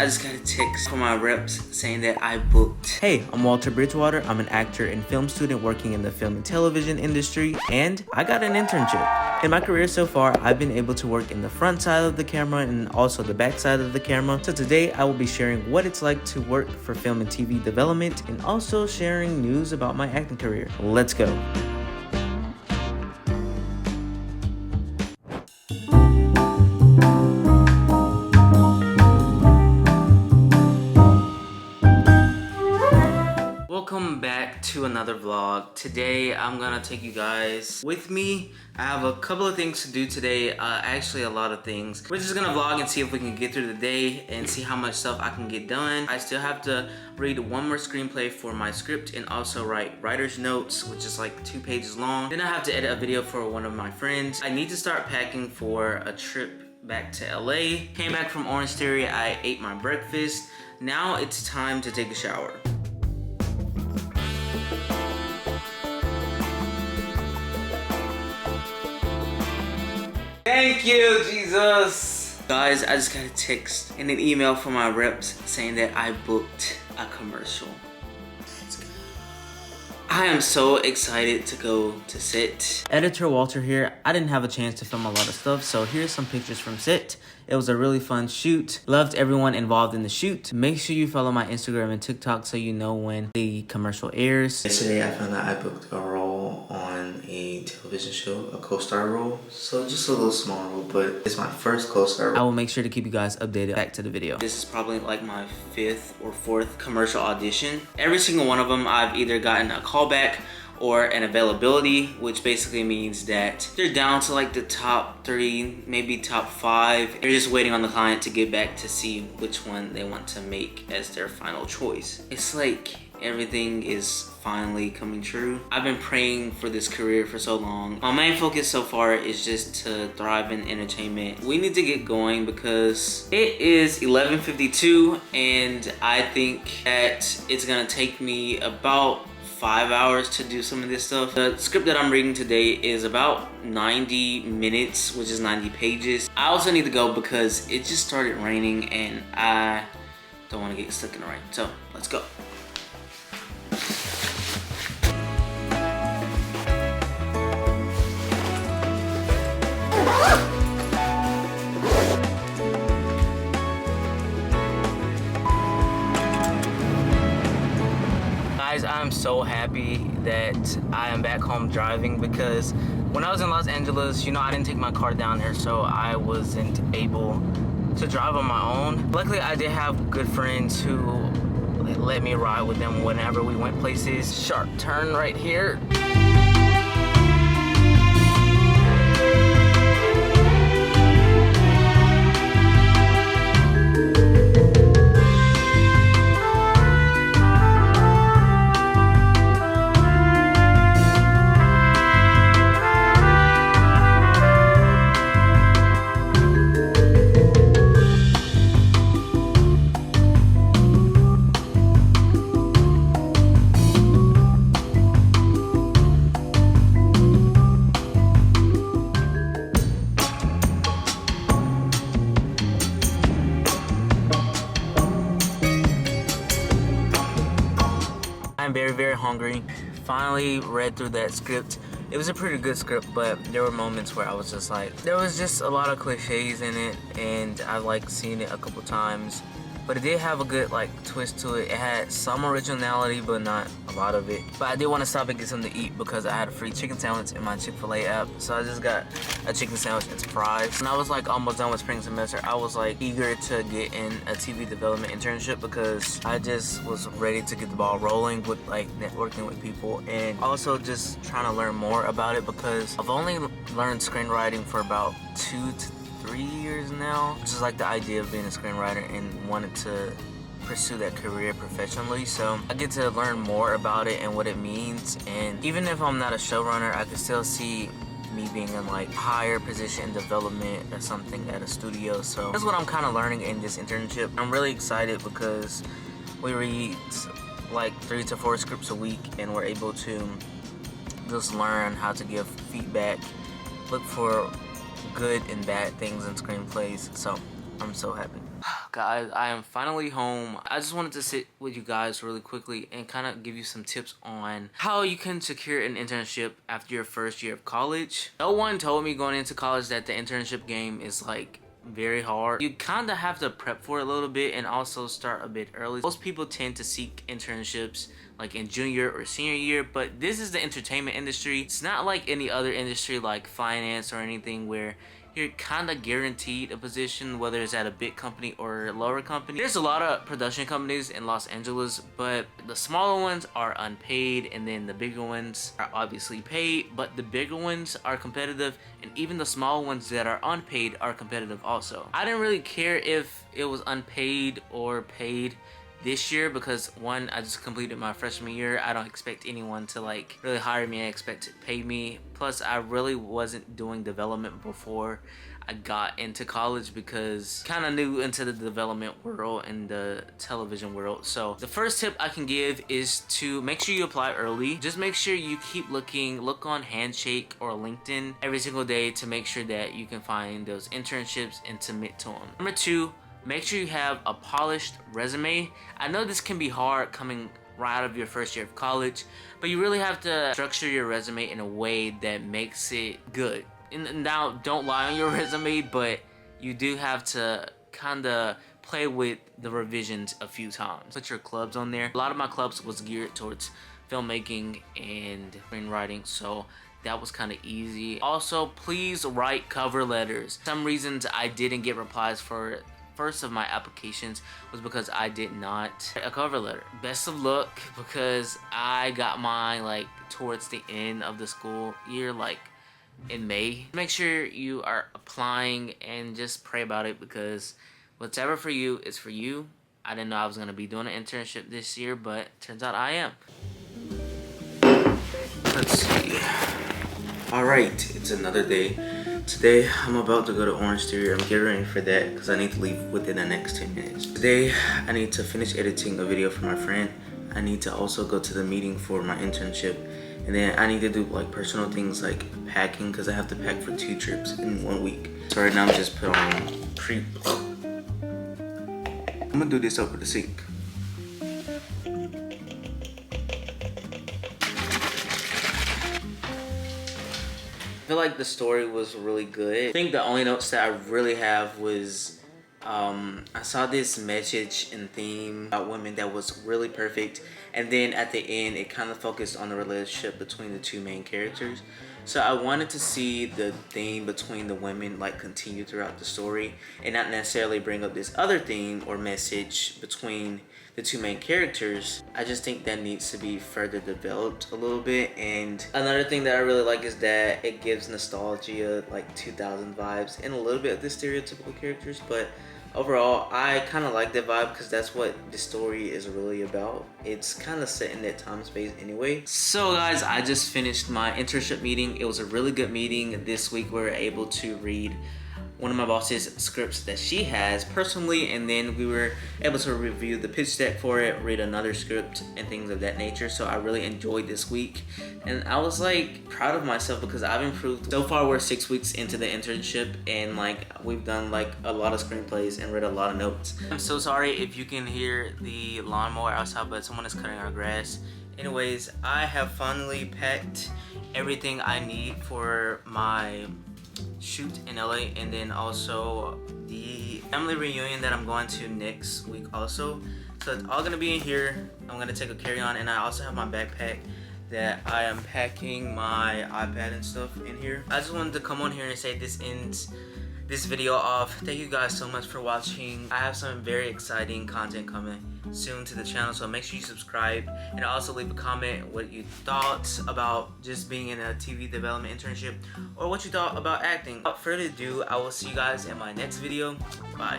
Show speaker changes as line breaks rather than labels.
I just got a text from my reps saying that I booked. Hey, I'm Walter Bridgewater. I'm an actor and film student working in the film and television industry, and I got an internship. In my career so far, I've been able to work in the front side of the camera and also the back side of the camera. So today I will be sharing what it's like to work for film and TV development and also sharing news about my acting career. Let's go. Welcome back to another vlog. Today I'm gonna take you guys with me. I have a couple of things to do today, actually a lot of things. We're just gonna vlog and see if we can get through the day and see how much stuff I can get done. I still have to read one more screenplay for my script and also write writer's notes, which is like 2 pages long. Then I have to edit a video for one of my friends. I need to start packing for a trip back to LA. Came back from Orange Theory, I ate my breakfast. Now it's time to take a shower. Thank you, Jesus! Guys, I just got a text and an email from my reps saying that I booked a commercial. Let's go. I am so excited to go to set. Editor Walter here. I didn't have a chance to film a lot of stuff, so here's some pictures from set. It was a really fun shoot. Loved everyone involved in the shoot. Make sure you follow my Instagram and TikTok so you know when the commercial airs. Yesterday I found out I booked a role on a television show, a co-star role. So just a little small role, but it's my first co-star role. I will make sure to keep you guys updated. Back to the video. This is probably like my 5th or 4th commercial audition. Every single one of them I've either gotten a callback or an availability, which basically means that they're down to like the top 3, maybe top 5. They're just waiting on the client to get back to see which one they want to make as their final choice. It's like everything is finally coming true. I've been praying for this career for so long. My main focus so far is just to thrive in entertainment. We need to get going because it is 11:52 and I think that it's gonna take me about 5 hours to do some of this stuff. The script that I'm reading today is about 90 minutes, which is 90 pages. I also need to go because it just started raining and I don't want to get stuck in the rain. So let's go. Guys, I'm so happy that I am back home driving because when I was in Los Angeles, you know, I didn't take my car down there, so I wasn't able to drive on my own. Luckily, I did have good friends who let me ride with them whenever we went places. Sharp turn right here. I'm very hungry. Finally read through that script. It was a pretty good script, but there were moments where I was just like, there was just a lot of cliches in it, and I like seen it a couple times. But it did have a good like twist to it. It had some originality, but not a lot of it. But I did want to stop and get something to eat because I had a free chicken sandwich in my Chick-fil-A app. So I just got a chicken sandwich and some fries. When I was like almost done with spring semester, I was like eager to get in a TV development internship because I just was ready to get the ball rolling with like networking with people and also just trying to learn more about it because I've only learned screenwriting for about 2 to 3 years now. Just like the idea of being a screenwriter and wanted to pursue that career professionally. So I get to learn more about it and what it means. And even if I'm not a showrunner, I can still see me being in like higher position in development or something at a studio. So that's what I'm kind of learning in this internship. I'm really excited because we read like 3 to 4 scripts a week and we're able to just learn how to give feedback, look for good and bad things in screenplays. So I'm so happy. Guys, I am finally home. I just wanted to sit with you guys really quickly and kind of give you some tips on how you can secure an internship after your first year of college. No one told me going into college that the internship game is like very hard. You kind of have to prep for it a little bit and also start a bit early. Most people tend to seek internships like in junior or senior year, but this is the entertainment industry. It's not like any other industry like finance or anything where you're kind of guaranteed a position, whether it's at a big company or a lower company. There's a lot of production companies in Los Angeles, but the smaller ones are unpaid, and then the bigger ones are obviously paid, but the bigger ones are competitive, and even the small ones that are unpaid are competitive also. I didn't really care if it was unpaid or paid this year because one, I just completed my freshman year. I don't expect anyone to like really hire me. I expect to pay me. Plus, I really wasn't doing development before I got into college because kind of new into the development world and the television world. So the first tip I can give is to make sure you apply early. Just make sure you keep looking. Look on Handshake or LinkedIn every single day to make sure that you can find those internships and submit to them. Number two, make sure you have a polished resume. I know this can be hard coming right out of your first year of college, but you really have to structure your resume in a way that makes it good. And now, don't lie on your resume, but you do have to kind of play with the revisions a few times. Put your clubs on there. A lot of my clubs was geared towards filmmaking and screenwriting, so that was kind of easy. Also, please write cover letters. Some reasons I didn't get replies for first of my applications was because I did not write a cover letter. Best of luck, because I got mine like towards the end of the school year, like in May. Make sure you are applying and just pray about it, because whatever for you is for you. I didn't know I was going to be doing an internship this year, but turns out I am. Let's see. Alright, it's another day. Today, I'm about to go to Orange Theory. I'm getting ready for that because I need to leave within the next 10 minutes. Today, I need to finish editing a video for my friend. I need to also go to the meeting for my internship. And then I need to do like personal things like packing, because I have to pack for 2 trips in 1 week. So right now, I'm just putting on pre. I'm gonna do this over the sink. I feel like the story was really good. I think the only notes that I really have was I saw this message and theme about women that was really perfect, and then at the end it kind of focused on the relationship between the 2 main characters. So I wanted to see the theme between the women like continue throughout the story and not necessarily bring up this other theme or message between the 2 main characters. I just think that needs to be further developed a little bit. And another thing that I really like is that it gives nostalgia, like 2000 vibes, and a little bit of the stereotypical characters, but overall I kind of like that vibe because that's what the story is really about. It's kind of set in that time space anyway. So guys, I just finished my internship meeting. It was a really good meeting. This week we were able to read one of my boss's scripts that she has personally, and then we were able to review the pitch deck for it, read another script, and things of that nature. So I really enjoyed this week, and I was like proud of myself because I've improved. So far we're 6 weeks into the internship, and like we've done like a lot of screenplays and read a lot of notes. I'm so sorry if you can hear the lawnmower outside, but someone is cutting our grass. Anyways, I have finally packed everything I need for my shoot in LA, and then also the family reunion that I'm going to next week also. So it's all gonna be in here. I'm gonna take a carry-on, and I also have my backpack that I am packing my iPad and stuff in here. I just wanted to come on here and say this ends this video off. Thank you guys so much for watching. I have some very exciting content coming soon to the channel, so make sure you subscribe and also leave a comment what you thought about just being in a TV development internship, or what you thought about acting. Without further ado, I will see you guys in my next video. Bye.